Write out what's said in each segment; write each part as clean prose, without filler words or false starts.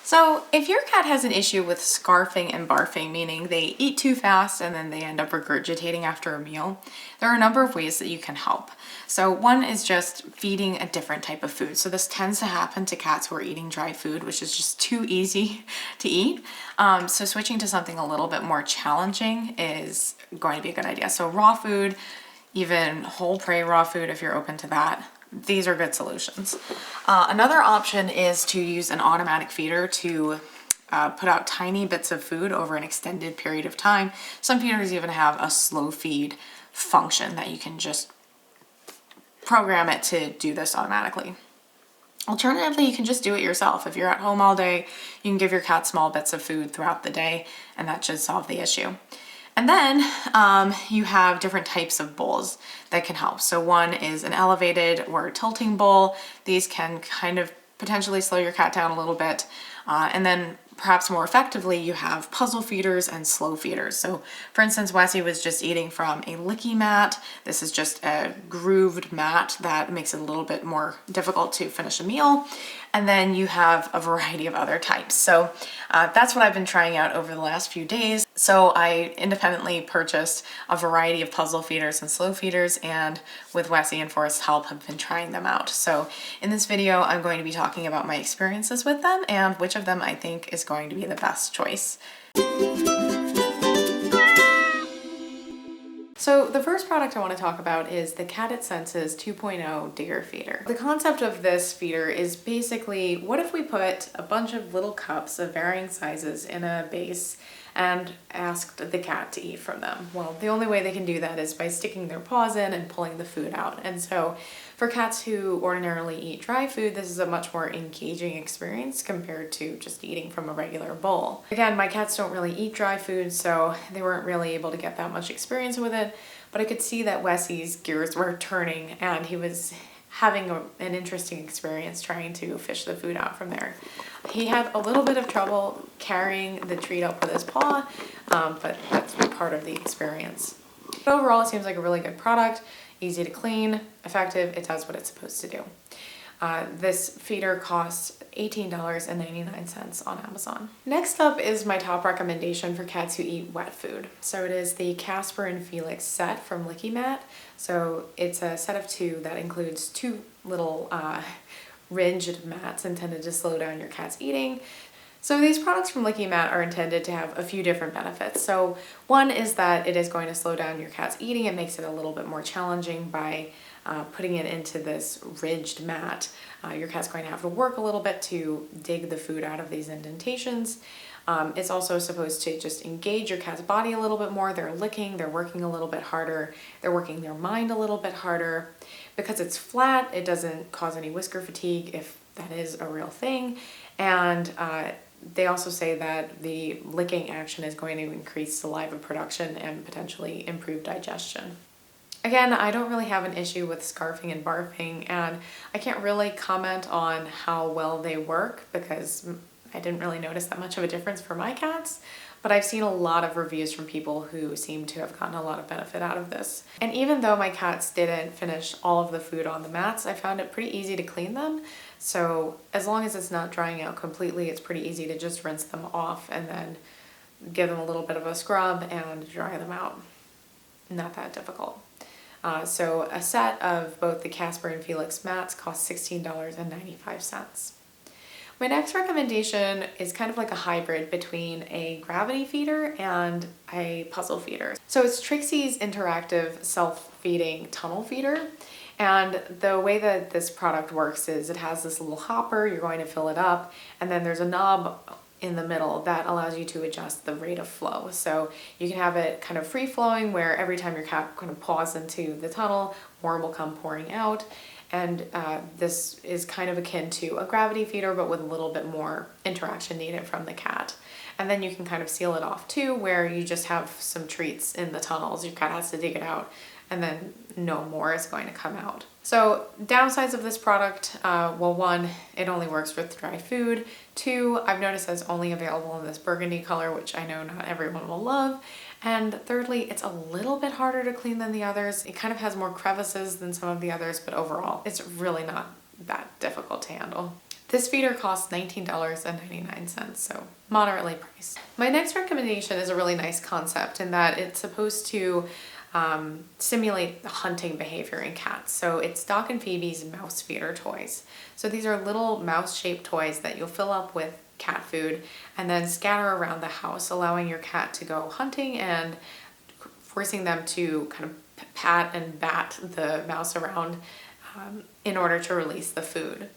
So if your cat has an issue with scarfing and barfing, meaning they eat too fast and then they end up regurgitating after a meal, there are a number of ways that you can help. So one is just feeding a different type of food. So this tends to happen to cats who are eating dry food, which is just too easy to eat. So switching to something a little bit more challenging is going to be a good idea. So raw food, even whole prey raw food if you're open to that. These are good solutions. Another option is to use an automatic feeder to put out tiny bits of food over an extended period of time. Some feeders even have a slow feed function that you can just program it to do this automatically. Alternatively, you can just do it yourself. If you're at home all day, you can give your cat small bits of food throughout the day, and that should solve the issue. And then you have different types of bowls that can help. So one is an elevated or tilting bowl. These can kind of potentially slow your cat down a little bit. And then perhaps more effectively, you have puzzle feeders and slow feeders. So for instance, Wessie was just eating from a Lickimat. This is just a grooved mat that makes it a little bit more difficult to finish a meal. And then you have a variety of other types. So that's what I've been trying out over the last few days. So I independently purchased a variety of puzzle feeders and slow feeders, and with Wessie and Forrest's help, have been trying them out. So in this video, I'm going to be talking about my experiences with them and which of them I think is going to be the best choice. So the first product I want to talk about is the Catit Senses 2.0 Digger Feeder. The concept of this feeder is basically, what if we put a bunch of little cups of varying sizes in a base and asked the cat to eat from them? Well, the only way they can do that is by sticking their paws in and pulling the food out. And so for cats who ordinarily eat dry food, this is a much more engaging experience compared to just eating from a regular bowl. Again, my cats don't really eat dry food, so they weren't really able to get that much experience with it, but I could see that Wessie's gears were turning and he was having an interesting experience trying to fish the food out from there. He had a little bit of trouble carrying the treat up with his paw, but that's part of the experience. But overall, it seems like a really good product, easy to clean, effective, it does what it's supposed to do. This feeder costs $18.99 on Amazon. Next up is my top recommendation for cats who eat wet food. So it is the Casper and Felix set from Lickimat. So it's a set of two that includes two little ridged mats intended to slow down your cat's eating. So these products from Lickimat are intended to have a few different benefits. So one is that it is going to slow down your cat's eating. It makes it a little bit more challenging by putting it into this ridged mat. Your cat's going to have to work a little bit to dig the food out of these indentations. It's also supposed to just engage your cat's body a little bit more. They're licking, they're working a little bit harder, they're working their mind a little bit harder. Because it's flat, it doesn't cause any whisker fatigue, if that is a real thing. And they also say that the licking action is going to increase saliva production and potentially improve digestion. Again, I don't really have an issue with scarfing and barfing, and I can't really comment on how well they work because I didn't really notice that much of a difference for my cats, but I've seen a lot of reviews from people who seem to have gotten a lot of benefit out of this. And even though my cats didn't finish all of the food on the mats, I found it pretty easy to clean them. So as long as it's not drying out completely, it's pretty easy to just rinse them off and then give them a little bit of a scrub and dry them out. Not that difficult. So a set of both the Casper and Felix mats costs $16.95. My next recommendation is kind of like a hybrid between a gravity feeder and a puzzle feeder. So it's Trixie's interactive self-feeding tunnel feeder. And the way that this product works is it has this little hopper, you're going to fill it up, and then there's a knob in the middle that allows you to adjust the rate of flow. So you can have it kind of free flowing where every time your cat kind of paws into the tunnel, more will come pouring out. And this is kind of akin to a gravity feeder, but with a little bit more interaction needed from the cat. And then you can kind of seal it off too, where you just have some treats in the tunnels. Your cat has to dig it out, and then no more is going to come out. So downsides of this product, well, one, it only works with dry food. Two, I've noticed it's only available in this burgundy color, which I know not everyone will love. And thirdly, it's a little bit harder to clean than the others. It kind of has more crevices than some of the others, but overall, it's really not that difficult to handle. This feeder costs $19.99, so moderately priced. My next recommendation is a really nice concept in that it's supposed to simulate hunting behavior in cats. So it's Doc and Phoebe's mouse feeder toys. So these are little mouse-shaped toys that you'll fill up with cat food and then scatter around the house, allowing your cat to go hunting and forcing them to kind of pat and bat the mouse around in order to release the food.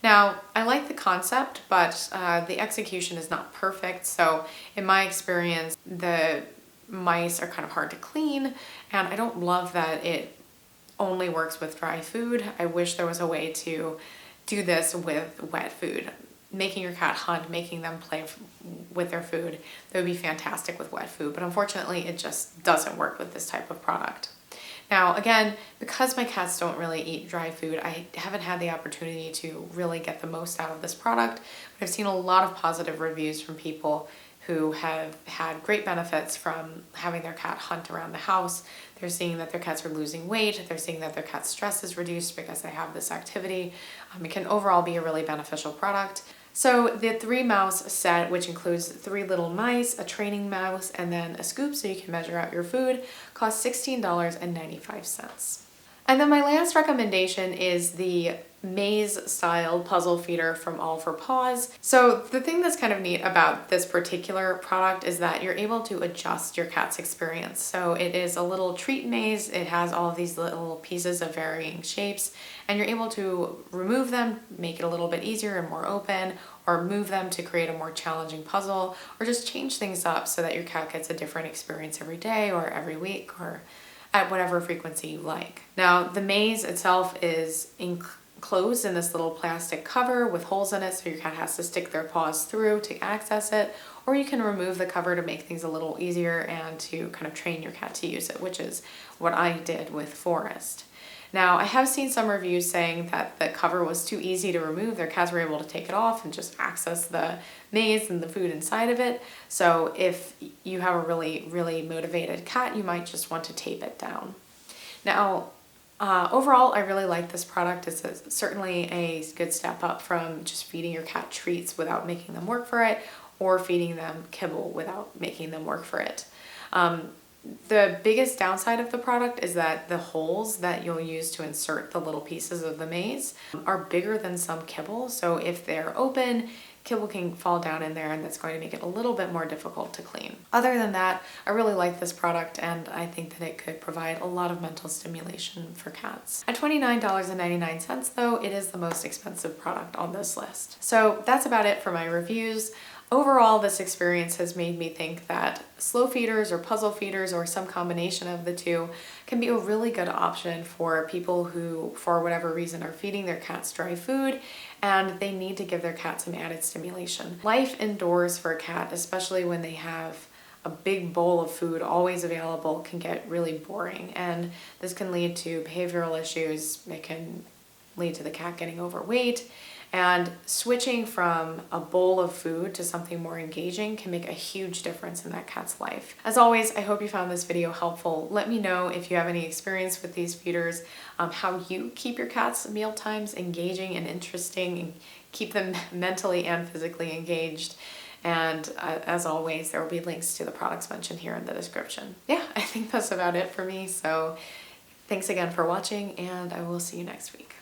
Now, I like the concept, but the execution is not perfect. So in my experience, the mice are kind of hard to clean, and I don't love that it only works with dry food. I wish there was a way to do this with wet food. Making your cat hunt, making them play with their food, that would be fantastic with wet food, but unfortunately it just doesn't work with this type of product. Now, again, because my cats don't really eat dry food, I haven't had the opportunity to really get the most out of this product, but I've seen a lot of positive reviews from people who have had great benefits from having their cat hunt around the house. They're seeing that their cats are losing weight. They're seeing that their cat's stress is reduced because they have this activity. It can overall be a really beneficial product. So the 3 mouse set, which includes 3 little mice, a training mouse, and then a scoop so you can measure out your food, costs $16.95. And then my last recommendation is the maze-style puzzle feeder from All for Paws. So the thing that's kind of neat about this particular product is that you're able to adjust your cat's experience. So it is a little treat maze. It has all of these little pieces of varying shapes, and you're able to remove them, make it a little bit easier and more open, or move them to create a more challenging puzzle, or just change things up so that your cat gets a different experience every day or every week or at whatever frequency you like. Now, the maze itself is enclosed in this little plastic cover with holes in it, so your cat has to stick their paws through to access it, or you can remove the cover to make things a little easier and to kind of train your cat to use it, which is what I did with Forest. Now, I have seen some reviews saying that the cover was too easy to remove. Their cats were able to take it off and just access the maze and the food inside of it. So if you have a really, really motivated cat, you might just want to tape it down. Now, overall, I really like this product. It's certainly a good step up from just feeding your cat treats without making them work for it, or feeding them kibble without making them work for it. The biggest downside of the product is that the holes that you'll use to insert the little pieces of the maze are bigger than some kibble. So if they're open, kibble can fall down in there, and that's going to make it a little bit more difficult to clean. Other than that, I really like this product, and I think that it could provide a lot of mental stimulation for cats. At $29.99 though, it is the most expensive product on this list. So that's about it for my reviews. Overall, this experience has made me think that slow feeders or puzzle feeders or some combination of the two can be a really good option for people who, for whatever reason, are feeding their cats dry food and they need to give their cat some added stimulation. Life indoors for a cat, especially when they have a big bowl of food always available, can get really boring, and this can lead to behavioral issues. It can lead to the cat getting overweight. And switching from a bowl of food to something more engaging can make a huge difference in that cat's life. As always, I hope you found this video helpful. Let me know if you have any experience with these feeders, how you keep your cat's meal times engaging and interesting and keep them mentally and physically engaged. And as always, there will be links to the products mentioned here in the description. Yeah, I think that's about it for me. So thanks again for watching, and I will see you next week.